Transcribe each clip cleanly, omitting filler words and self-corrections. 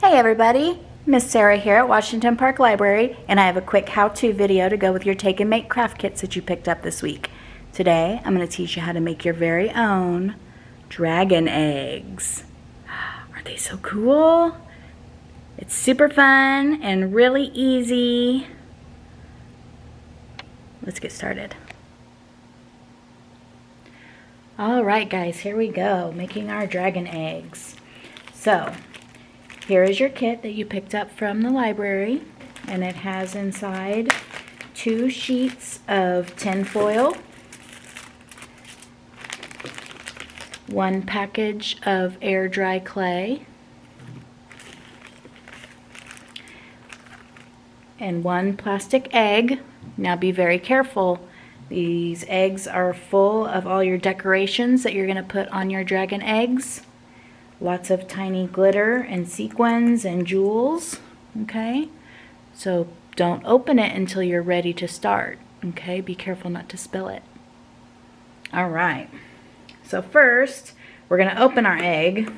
Hey everybody, Miss Sarah here at Washington Park Library, and I have a quick how-to video to go with your Take and Make craft kits that you picked up this week. Today, I'm going to teach you how to make your very own dragon eggs. Aren't they so cool? It's super fun and really easy. Let's get started. Alright guys, here we go, making our dragon eggs. So, here is your kit that you picked up from the library, and it has inside 2 sheets of tin foil, 1 package of air dry clay, and 1 plastic egg. Now be very careful. These eggs are full of all your decorations that you're going to put on your dragon eggs. Lots of tiny glitter and sequins and jewels, okay? So don't open it until you're ready to start, okay? Be careful not to spill it. All right, so first we're gonna open our egg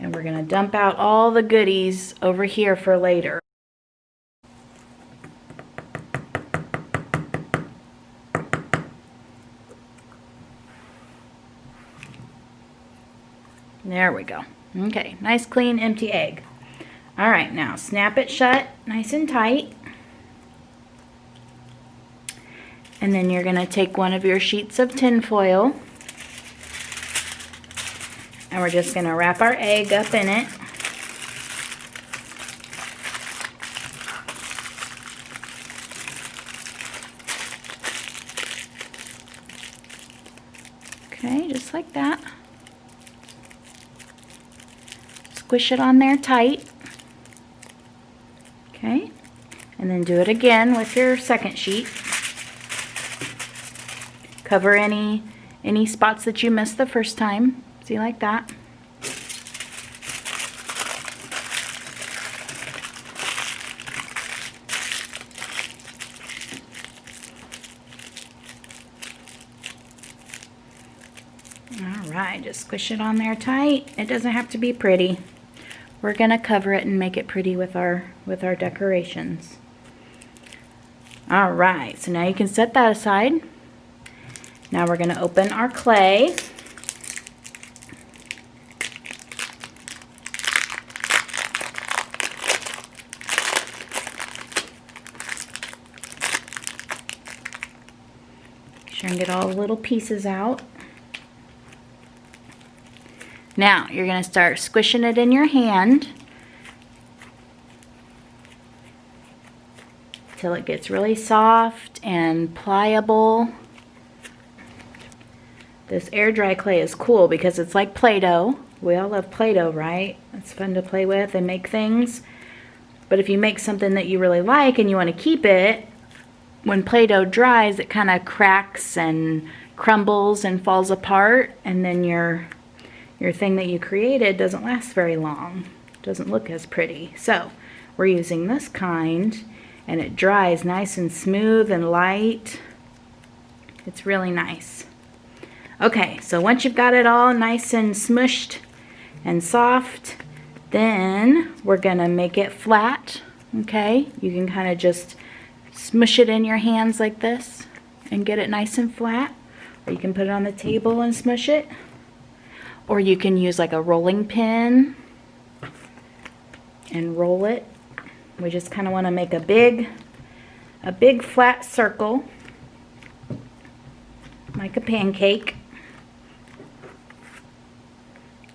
and we're gonna dump out all the goodies over here for later. There we go. Okay, nice clean empty egg. All right, now snap it shut nice and tight. And then you're going to take one of your sheets of tin foil and we're just going to wrap our egg up in it. Okay, just like that. Squish it on there tight. Okay, and then do it again with your second sheet. Cover any spots that you missed the first time. See, like that. Alright, just squish it on there tight. It doesn't have to be pretty. We're gonna cover it and make it pretty with our decorations. All right, so now you can set that aside. Now we're gonna open our clay. Make sure and get all the little pieces out. Now, you're going to start squishing it in your hand till it gets really soft and pliable. This air dry clay is cool because it's like Play-Doh. We all love Play-Doh, right? It's fun to play with and make things. But if you make something that you really like and you want to keep it, when Play-Doh dries, it kind of cracks and crumbles and falls apart, and then your thing that you created doesn't last very long. Doesn't look as pretty. So we're using this kind and it dries nice and smooth and light. It's really nice. Okay, so once you've got it all nice and smushed and soft, then we're gonna make it flat. Okay, you can kind of just smush it in your hands like this and get it nice and flat, or you can put it on the table and smush it. Or you can use like a rolling pin and roll it. We just kind of want to make a big flat circle, like a pancake.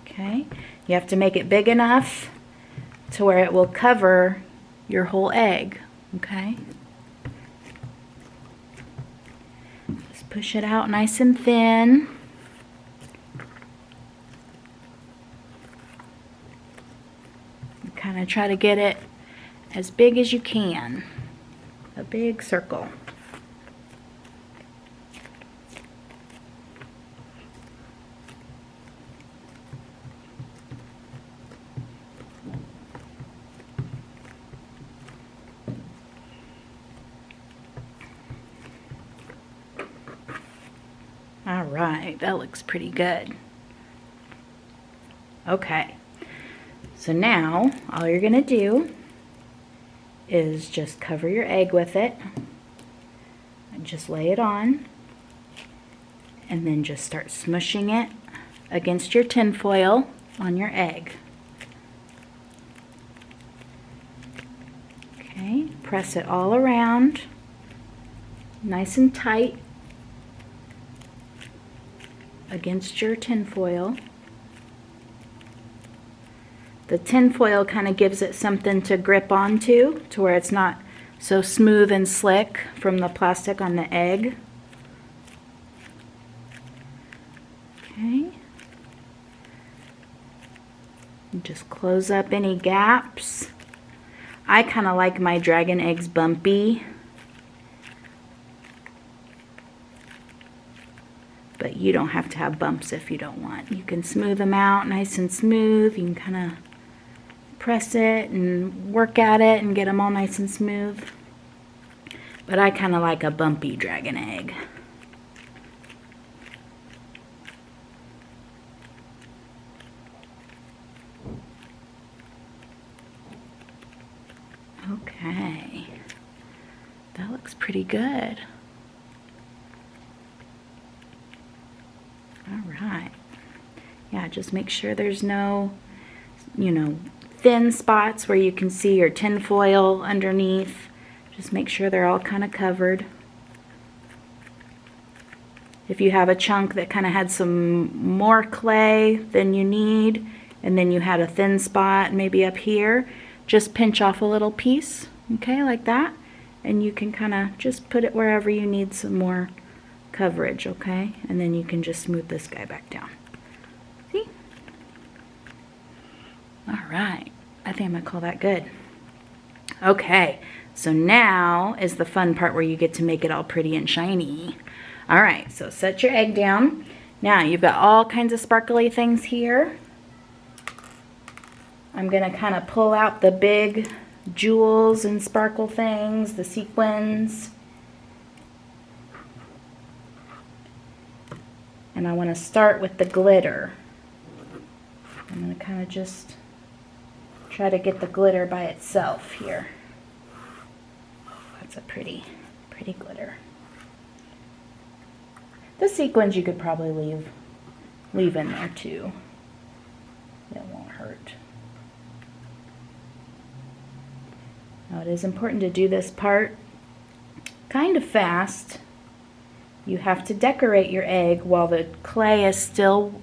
Okay, you have to make it big enough to where it will cover your whole egg. Okay, just push it out nice and thin. Kind of try to get it as big as you can. A big circle. All right, that looks pretty good. Okay, so now all you're gonna do is just cover your egg with it and just lay it on, and then just start smushing it against your tin foil on your egg. Okay, press it all around, nice and tight against your tin foil. The tin foil kind of gives it something to grip onto, to where it's not so smooth and slick from the plastic on the egg. Okay. And just close up any gaps. I kind of like my dragon eggs bumpy, but you don't have to have bumps if you don't want. You can smooth them out nice and smooth. You can kind of press it and work at it and get them all nice and smooth. But I kind of like a bumpy dragon egg. Okay, that looks pretty good. All right. Yeah, just make sure there's no, thin spots where you can see your tin foil underneath. Just make sure they're all kind of covered. If you have a chunk that kind of had some more clay than you need, and then you had a thin spot maybe up here, just pinch off a little piece, okay, like that, and you can kind of just put it wherever you need some more coverage, okay? And then you can just smooth this guy back down. See? All right, I think I'm gonna call that good. Okay, so now is the fun part where you get to make it all pretty and shiny. All right, so set your egg down. Now you've got all kinds of sparkly things here. I'm gonna kind of pull out the big jewels and sparkle things, the sequins. And I want to start with the glitter. I'm going to kind of just try to get the glitter by itself here. That's a pretty glitter. The sequins you could probably leave in there too. It won't hurt. Now it is important to do this part kind of fast. You have to decorate your egg while the clay is still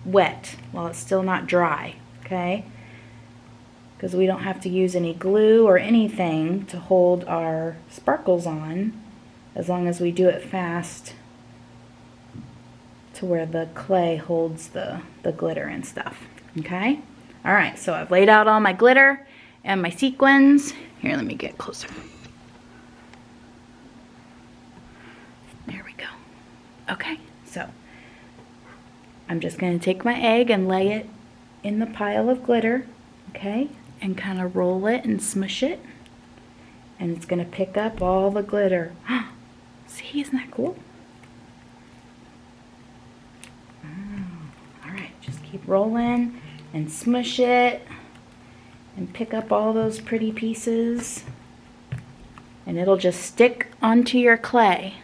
wet, while it's still not dry, okay? Because we don't have to use any glue or anything to hold our sparkles on, as long as we do it fast to where the clay holds the glitter and stuff, okay? All right, so I've laid out all my glitter and my sequins. Here, let me get closer. There we go. Okay, so I'm just going to take my egg and lay it in the pile of glitter, okay, and kind of roll it and smush it, and it's going to pick up all the glitter. See, isn't that cool? All right, just keep rolling and smush it and pick up all those pretty pieces, and it'll just stick onto your clay.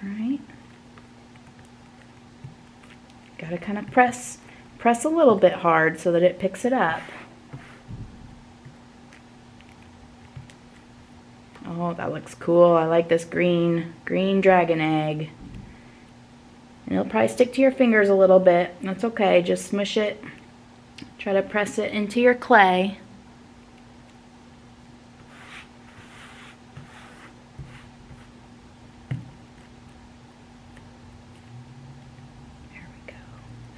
All right. Got to kind of press a little bit hard so that it picks it up. Oh, that looks cool. I like this green dragon egg. And it'll probably stick to your fingers a little bit. That's okay. Just smush it. Try to press it into your clay. There we go.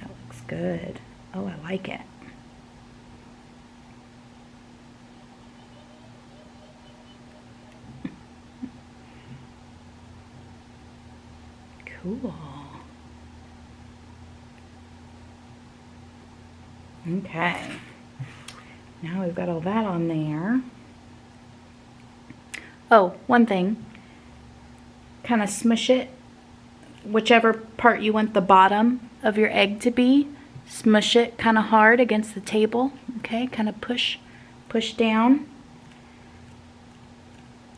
That looks good. Oh, I like it. Cool. Okay. Now we've got all that on there. Oh, one thing. Kind of smush it, whichever part you want the bottom of your egg to be. smush it kind of hard against the table. Okay, kind of push down.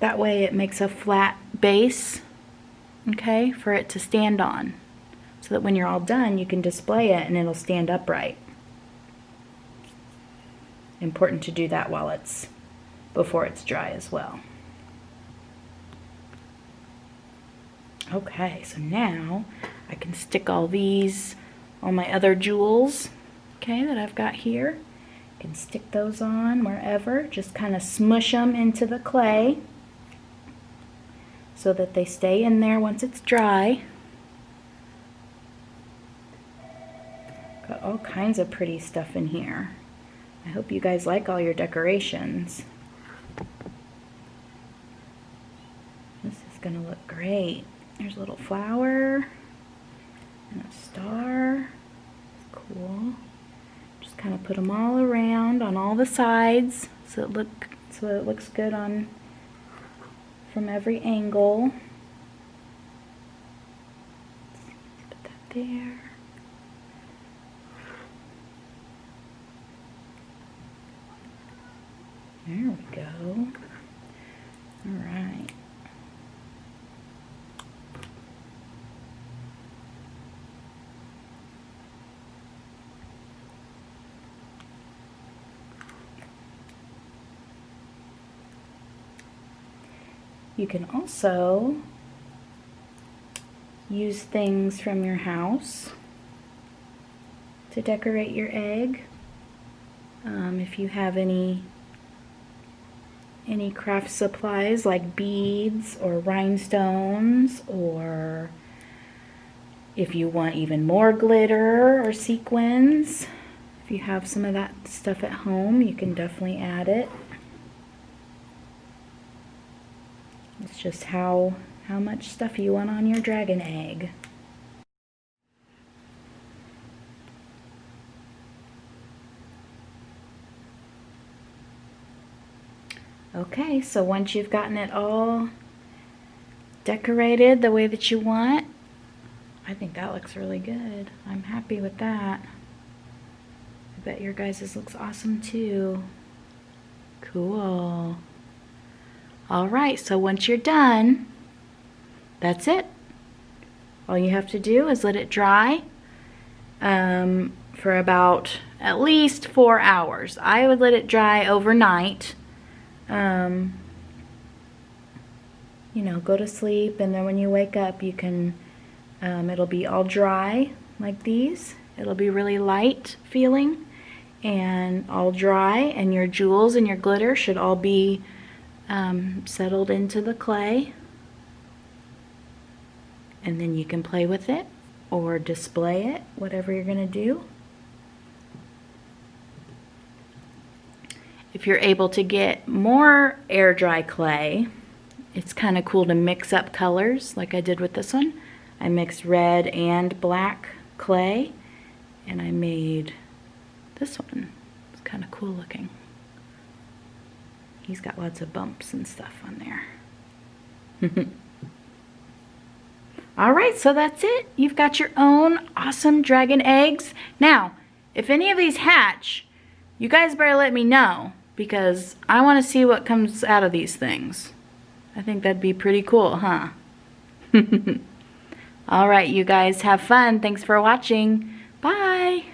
That way it makes a flat base, okay, for it to stand on. So that when you're all done, you can display it and it'll stand upright. Important to do that while before it's dry as well. Okay, so now I can stick all my other jewels, okay, that I've got here. I can stick those on wherever, just kind of smush them into the clay so that they stay in there once it's dry. Got all kinds of pretty stuff in here. I hope you guys like all your decorations. This is gonna look great. There's a little flower and a star. It's cool. Just kind of put them all around on all the sides so it looks good from every angle. Put that there. There we go. All right. You can also use things from your house to decorate your egg. If you have any craft supplies like beads or rhinestones, or if you want even more glitter or sequins, if you have some of that stuff at home, you can definitely add it. It's just how much stuff you want on your dragon egg. Okay, so once you've gotten it all decorated the way that you want, I think that looks really good. I'm happy with that. I bet your guys' looks awesome too. Cool. Alright, so once you're done, that's it. All you have to do is let it dry for about at least 4 hours. I would let it dry overnight. You know, go to sleep, and then when you wake up, you can, it'll be all dry like these. It'll be really light feeling and all dry, and your jewels and your glitter should all be settled into the clay, and then you can play with it or display it, whatever you're going to do. If you're able to get more air dry clay, it's kind of cool to mix up colors like I did with this one. I mixed red and black clay and I made this one. It's kind of cool looking. He's got lots of bumps and stuff on there. Alright, so that's it. You've got your own awesome dragon eggs. Now, if any of these hatch, you guys better let me know, because I want to see what comes out of these things. I think that'd be pretty cool, huh? Alright, you guys have fun. Thanks for watching. Bye!